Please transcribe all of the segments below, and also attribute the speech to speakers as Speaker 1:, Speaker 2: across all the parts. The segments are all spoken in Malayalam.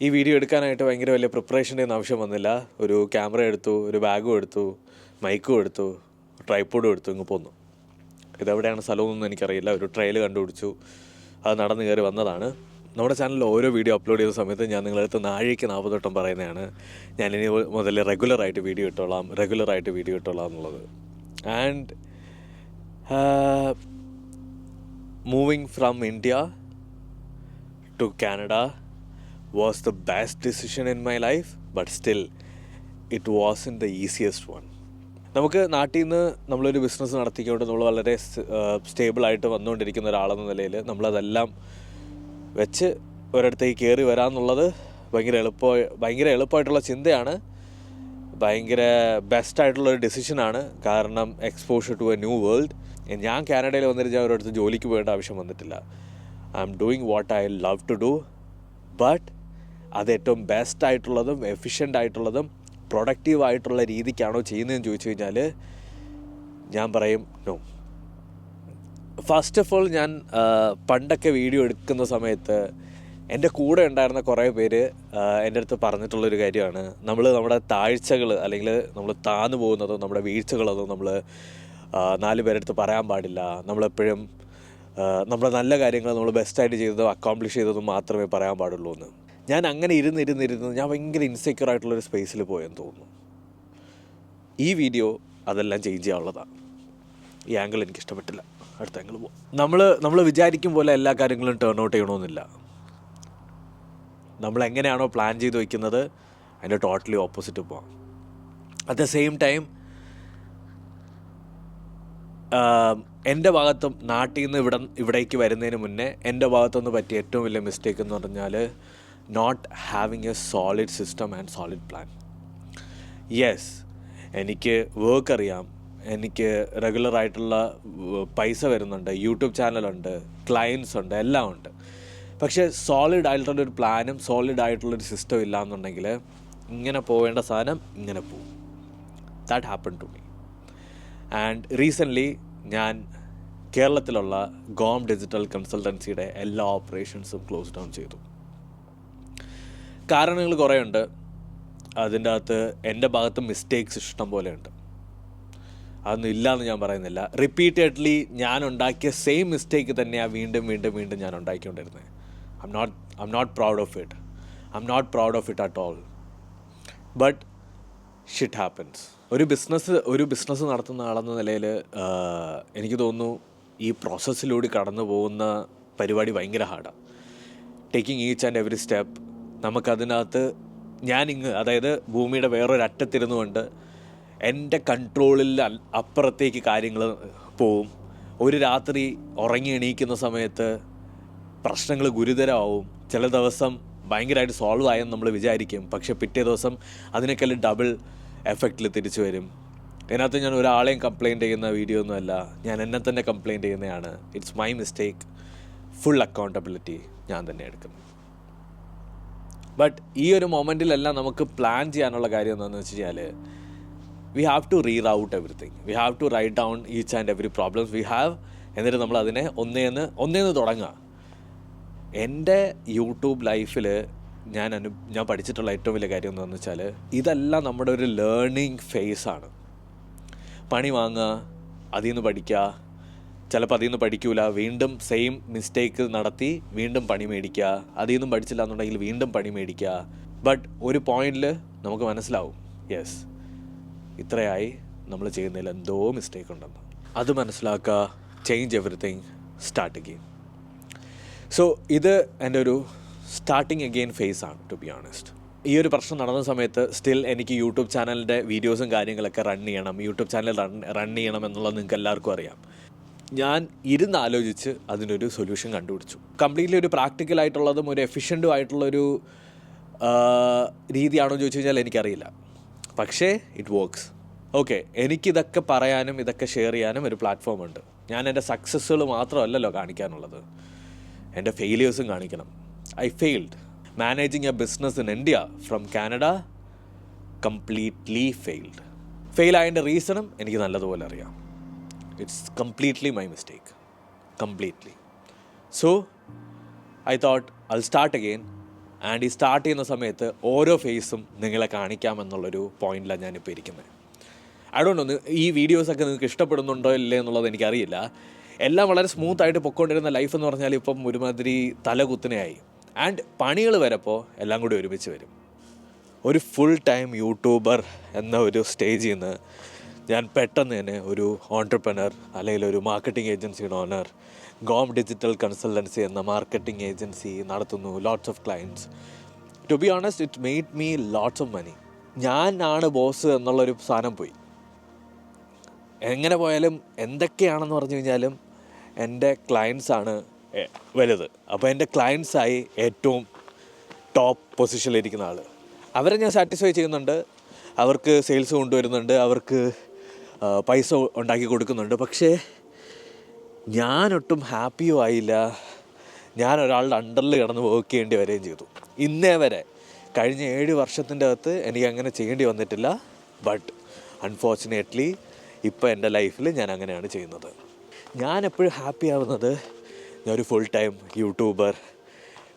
Speaker 1: ഈ വീഡിയോ എടുക്കാനായിട്ട് ഭയങ്കര വലിയ പ്രിപ്പറേഷൻ്റെ ഒന്നും ആവശ്യം വന്നില്ല. ഒരു ക്യാമറ എടുത്തു, ഒരു ബാഗും എടുത്തു, മൈക്കും എടുത്തു, ട്രൈപ്പോഡും എടുത്തു, ഇങ്ങ് പോന്നു. ഇതെവിടെയാണ് സ്ഥലമൊന്നും എനിക്കറിയില്ല. ഒരു ട്രെയിൽ കണ്ടുപിടിച്ചു, അത് നടന്നു കയറി വന്നതാണ്. നമ്മുടെ ചാനലിൽ ഓരോ വീഡിയോ അപ്ലോഡ് ചെയ്യുന്ന സമയത്ത് ഞാൻ നിങ്ങളടുത്ത് നാഴിക്ക് 40 വട്ടം പറയുന്നതാണ് ഞാനിനി മുതൽ റെഗുലറായിട്ട് വീഡിയോ ഇട്ടോളാം എന്നുള്ളത്. And moving from India to Canada was the best decision in my life, but still it wasn't the easiest one. നമുക്ക് നാട്ടിൽ നിന്ന് നമ്മളൊരു ബിസിനസ് നടത്തിക്കൊണ്ട് നമ്മൾ വളരെ സ്റ്റേബിളായിട്ട് വന്നുകൊണ്ടിരിക്കുന്ന ഒരാളെന്ന നിലയിൽ നമ്മളതെല്ലാം വെച്ച് ഒരിടത്തേക്ക് കയറി വരാമെന്നുള്ളത് ഭയങ്കര എളുപ്പമായിട്ടുള്ള ചിന്തയാണ്, ഭയങ്കര ബെസ്റ്റായിട്ടുള്ളൊരു ഡിസിഷനാണ്. കാരണം exposure to a new world. ഞാൻ കാനഡയിൽ വന്നിട്ട് ഒരിടത്ത് ജോലിക്ക് പോകേണ്ട ആവശ്യം വന്നിട്ടില്ല. I'm doing what I love to do. But അത് ഏറ്റവും ബെസ്റ്റായിട്ടുള്ളതും എഫിഷ്യൻ്റ് ആയിട്ടുള്ളതും പ്രൊഡക്റ്റീവായിട്ടുള്ള രീതിക്കാണോ ചെയ്യുന്നതെന്ന് ചോദിച്ചു കഴിഞ്ഞാൽ ഞാൻ പറയും നോ. ഫസ്റ്റ് ഓഫ് ഓൾ, ഞാൻ പണ്ടൊക്കെ വീഡിയോ എടുക്കുന്ന സമയത്ത് എൻ്റെ കൂടെ ഉണ്ടായിരുന്ന കുറേ പേര് എൻ്റെ അടുത്ത് പറഞ്ഞിട്ടുള്ളൊരു കാര്യമാണ്, നമ്മുടെ താഴ്ചകൾ അല്ലെങ്കിൽ നമ്മൾ താന്നു പോകുന്നതോ നമ്മുടെ വീഴ്ചകളതോ നമ്മൾ 4 പേരെടുത്ത് പറയാൻ പാടില്ല. നമ്മളെപ്പോഴും നമ്മുടെ നല്ല കാര്യങ്ങൾ നമ്മൾ ബെസ്റ്റായിട്ട് ചെയ്തതും അക്കോംപ്ലിഷ് ചെയ്തതും മാത്രമേ പറയാൻ പാടുള്ളൂ എന്ന്. ഞാൻ അങ്ങനെ ഇരുന്ന് ഞാൻ ഭയങ്കര ഇൻസെക്യൂർ ആയിട്ടുള്ളൊരു സ്പേസിൽ പോയെന്ന് തോന്നുന്നു. ഈ വീഡിയോ അതെല്ലാം ചേഞ്ച് ചെയ്യാനുള്ളതാണ്. ഈ ആംഗിൾ എനിക്കിഷ്ടപ്പെട്ടില്ല, അടുത്ത ആംഗിൾ പോകാം. നമ്മൾ വിചാരിക്കും പോലെ എല്ലാ കാര്യങ്ങളും ടേൺ ഔട്ട് ചെയ്യണമെന്നില്ല. നമ്മളെങ്ങനെയാണോ പ്ലാൻ ചെയ്ത് വയ്ക്കുന്നത് അതിൻ്റെ ടോട്ടലി ഓപ്പോസിറ്റ് പോകാം. അറ്റ് ദ സെയിം ടൈം എൻ്റെ ഭാഗത്തും നാട്ടിൽ നിന്ന് ഇവിടേക്ക് വരുന്നതിന് മുന്നേ എൻ്റെ ഭാഗത്തുനിന്ന് പറ്റിയ ഏറ്റവും വലിയ മിസ്റ്റേക്ക് എന്ന് പറഞ്ഞാൽ not having a solid system and solid plan. Yes, എനിക്ക് വർക്ക് അറിയാം, എനിക്ക് റെഗുലറായിട്ടുള്ള പൈസ വരുന്നുണ്ട്, യൂട്യൂബ് ചാനലുണ്ട്, ക്ലയൻസ് ഉണ്ട്, എല്ലാം ഉണ്ട്. പക്ഷേ സോളിഡ് ആയിട്ടുള്ളൊരു പ്ലാനും സോളിഡ് ആയിട്ടുള്ളൊരു സിസ്റ്റം ഇല്ല എന്നുണ്ടെങ്കിൽ ഇങ്ങനെ പോവേണ്ട സാധനം ഇങ്ങനെ പോവും. That happen to me. And recently ഞാൻ കേരളത്തിലുള്ള ഗോം ഡിജിറ്റൽ കൺസൾട്ടൻസിയുടെ എല്ലാ ഓപ്പറേഷൻസും ക്ലോസ് ഡൗൺ ചെയ്തു. കാരണങ്ങൾ കുറേ ഉണ്ട്. അതിൻ്റെ അകത്ത് എൻ്റെ ഭാഗത്ത് മിസ്റ്റേക്സ് ഇഷ്ടം പോലെ ഉണ്ട്. അതൊന്നും ഇല്ലയെന്ന് ഞാൻ പറയുന്നില്ല. റിപ്പീറ്റഡ്ലി ഞാൻ ഉണ്ടാക്കിയ സെയിം മിസ്റ്റേക്ക് തന്നെയാണ് വീണ്ടും ഞാൻ ഉണ്ടാക്കിക്കൊണ്ടിരുന്നത്. I'm not proud of it. I'm not proud of it at all. But shit happens. ഒരു ബിസിനസ് നടത്തുന്ന ആളെന്ന നിലയിൽ എനിക്ക് തോന്നുന്നു ഈ പ്രോസസ്സിലൂടെ കടന്നു പോകുന്ന പരിപാടി ഭയങ്കര ഹാർഡാണ്. Taking each and every step. നമുക്കതിനകത്ത് അതായത് ഭൂമിയുടെ വേറൊരറ്റത്തിരുന്നു കൊണ്ട് എൻ്റെ കൺട്രോളിൽ അപ്പുറത്തേക്ക് കാര്യങ്ങൾ പോവും. ഒരു രാത്രി ഉറങ്ങി എണീക്കുന്ന സമയത്ത് പ്രശ്നങ്ങൾ ഗുരുതരമാവും. ചില ദിവസം ഭയങ്കരമായിട്ട് സോൾവ് ആയെന്ന് നമ്മൾ വിചാരിക്കും, പക്ഷെ പിറ്റേ ദിവസം അതിനേക്കാളും ഡബിൾ എഫക്റ്റിൽ തിരിച്ചു വരും. ഇതിനകത്ത് ഞാൻ ഒരാളെയും കംപ്ലയിൻറ്റ് ചെയ്യുന്ന വീഡിയോ ഒന്നുമല്ല, ഞാൻ എന്നെ തന്നെ കംപ്ലയിൻറ്റ് ചെയ്യുന്നതാണ്. It's my mistake. Full accountability ഞാൻ തന്നെ എടുക്കുന്നു. ബട്ട് ഈ ഒരു മൊമെൻറ്റിലെല്ലാം നമുക്ക് പ്ലാൻ ചെയ്യാനുള്ള കാര്യം എന്താണെന്ന് വെച്ച് കഴിഞ്ഞാൽ we have to reroute everything. We have to write down each and every problems we have. എന്നിട്ട് നമ്മൾ അതിനെ ഒന്നേന്ന് തുടങ്ങുക. എൻ്റെ യൂട്യൂബ് ലൈഫിൽ ഞാൻ പഠിച്ചിട്ടുള്ള ഏറ്റവും വലിയ കാര്യം എന്താണെന്ന് വെച്ചാൽ ഇതെല്ലാം നമ്മുടെ ഒരു ലേണിംഗ് ഫേസാണ്. പണി വാങ്ങുക, അതിൽ നിന്ന് പഠിക്കുക, ചിലപ്പോൾ അതിൽ നിന്ന് പഠിക്കൂല, വീണ്ടും സെയിം മിസ്റ്റേക്ക് നടത്തി വീണ്ടും പണി മേടിക്കുക, അതിൽ നിന്നും പഠിച്ചില്ല എന്നുണ്ടെങ്കിൽ വീണ്ടും പണി മേടിക്കുക. ബട്ട് ഒരു പോയിന്റിൽ നമുക്ക് മനസ്സിലാവും, യെസ്, ഇത്രയായി നമ്മൾ ചെയ്യുന്നതിൽ എന്തോ മിസ്റ്റേക്ക് ഉണ്ടെന്ന്. അത് മനസ്സിലാക്കുക, change everything, start again. So ഇത് എൻ്റെ ഒരു സ്റ്റാർട്ടിങ് അഗെയിൻ ഫേസ് ആണ്, ടു ബി ഓണസ്റ്റ്. ഈ ഒരു പ്രശ്നം നടന്ന സമയത്ത് സ്റ്റിൽ എനിക്ക് യൂട്യൂബ് ചാനലിൻ്റെ വീഡിയോസും കാര്യങ്ങളൊക്കെ യൂട്യൂബ് ചാനൽ റൺ ചെയ്യണം എന്നുള്ളത് നിങ്ങൾക്ക് എല്ലാവർക്കും അറിയാം. ഞാൻ ആലോചിച്ച് അതിനൊരു സൊല്യൂഷൻ കണ്ടുപിടിച്ചു. കംപ്ലീറ്റ്ലി ഒരു പ്രാക്ടിക്കലായിട്ടുള്ളതും ഒരു എഫിഷ്യൻറ്റും ആയിട്ടുള്ളൊരു രീതിയാണോ എന്ന് ചോദിച്ചു കഴിഞ്ഞാൽ എനിക്കറിയില്ല. പക്ഷേ ഇറ്റ് വർക്ക്സ്. ഓക്കെ, എനിക്കിതൊക്കെ പറയാനും ഇതൊക്കെ ഷെയർ ചെയ്യാനും ഒരു പ്ലാറ്റ്ഫോം ഉണ്ട്. ഞാൻ എൻ്റെ സക്സസ്സുകൾ മാത്രമല്ലല്ലോ കാണിക്കാനുള്ളത്, എൻ്റെ ഫെയിലിയേഴ്സും കാണിക്കണം. I failed. Managing a business in India from Canada completely failed. Fail ആയതിൻ്റെ റീസണും എനിക്ക് നല്ലതുപോലെ അറിയാം. It's completely my mistake, completely. So I thought I'll start again and ഈ സ്റ്റാർട്ട് ചെയ്യുന്ന സമയത്ത് ഓരോ ഫേസും നിങ്ങളെ കാണിക്കാമെന്നുള്ളൊരു പോയിന്റിലാണ് ഞാനിപ്പോൾ ഇരിക്കുന്നത്. ഐ ഡോണ്ട് നോ ഈ വീഡിയോസൊക്കെ നിങ്ങൾക്ക് ഇഷ്ടപ്പെടുന്നുണ്ടോ ഇല്ലേ എന്നുള്ളത് എനിക്കറിയില്ല. എല്ലാം വളരെ സ്മൂത്തായിട്ട് പൊയ്ക്കൊണ്ടിരുന്ന ലൈഫ് എന്ന് പറഞ്ഞാൽ ഇപ്പം ഒരുമാതിരി തലകുത്തനെയായി. ആൻഡ് പണികൾ വരപ്പോൾ എല്ലാം കൂടി ഒരുമിച്ച് വരും. ഒരു ഫുൾ ടൈം യൂട്യൂബർ എന്ന ഒരു സ്റ്റേജിൽ നിന്ന് ഞാൻ പെട്ടെന്ന് തന്നെ ഒരു ഓൺട്രപ്രനർ, അല്ലെങ്കിൽ ഒരു മാർക്കറ്റിംഗ് ഏജൻസിയുടെ ഓണർ, ഗോം ഡിജിറ്റൽ കൺസൾട്ടൻസി എന്ന മാർക്കറ്റിംഗ് ഏജൻസി നടത്തുന്നു, lots of clients. To be honest, it made me lots of money. ഞാനാണ് ബോസ് എന്നുള്ളൊരു സാധനം പോയി. എങ്ങനെ പോയാലും എന്തൊക്കെയാണെന്ന് പറഞ്ഞു കഴിഞ്ഞാലും എൻ്റെ ക്ലയൻസാണ് വലുത്. അപ്പോൾ എൻ്റെ ക്ലയൻസായി ഏറ്റവും ടോപ്പ് പൊസിഷനിലിരിക്കുന്ന ആൾ. അവരെ ഞാൻ സാറ്റിസ്ഫൈ ചെയ്യുന്നുണ്ട്, അവർക്ക് സെയിൽസ് കൊണ്ടുവരുന്നുണ്ട്, അവർക്ക് പൈസ ഉണ്ടാക്കി കൊടുക്കുന്നുണ്ട്. പക്ഷേ ഞാനൊട്ടും ഹാപ്പിയും ആയില്ല. ഞാൻ ഒരാളുടെ അണ്ടറിൽ കിടന്ന് വർക്ക് ചെയ്യേണ്ടി വരികയും ചെയ്തു. ഇന്നേ വരെ കഴിഞ്ഞ 7 വർഷത്തിൻ്റെ അകത്ത് എനിക്ക് അങ്ങനെ ചെയ്യേണ്ടി വന്നിട്ടില്ല. ബട്ട് അൺഫോർച്ചുനേറ്റ്ലി ഇപ്പോൾ എൻ്റെ ലൈഫിൽ ഞാൻ അങ്ങനെയാണ് ചെയ്യുന്നത്. ഞാൻ എപ്പോഴും ഹാപ്പി ആവുന്നത് ഞാൻ ഒരു ഫുൾ ടൈം യൂട്യൂബർ,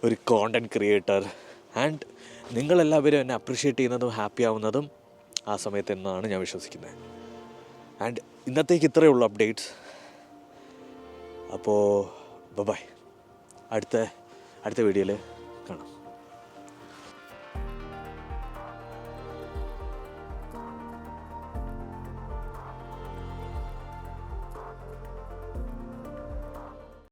Speaker 1: ഒരു കോണ്ടൻറ്റ് ക്രിയേറ്റർ, ആൻഡ് നിങ്ങളെല്ലാവരും എന്നെ അപ്രിഷ്യേറ്റ് ചെയ്യുന്നതും ഹാപ്പി ആവുന്നതും ആ സമയത്ത് എന്നാണ് ഞാൻ വിശ്വസിക്കുന്നത്. ആൻഡ് ഇന്നത്തേക്ക് ഇത്രയേ ഉള്ളൂ അപ്ഡേറ്റ്സ്. അപ്പോൾ ബൈ. അടുത്ത വീഡിയോയിൽ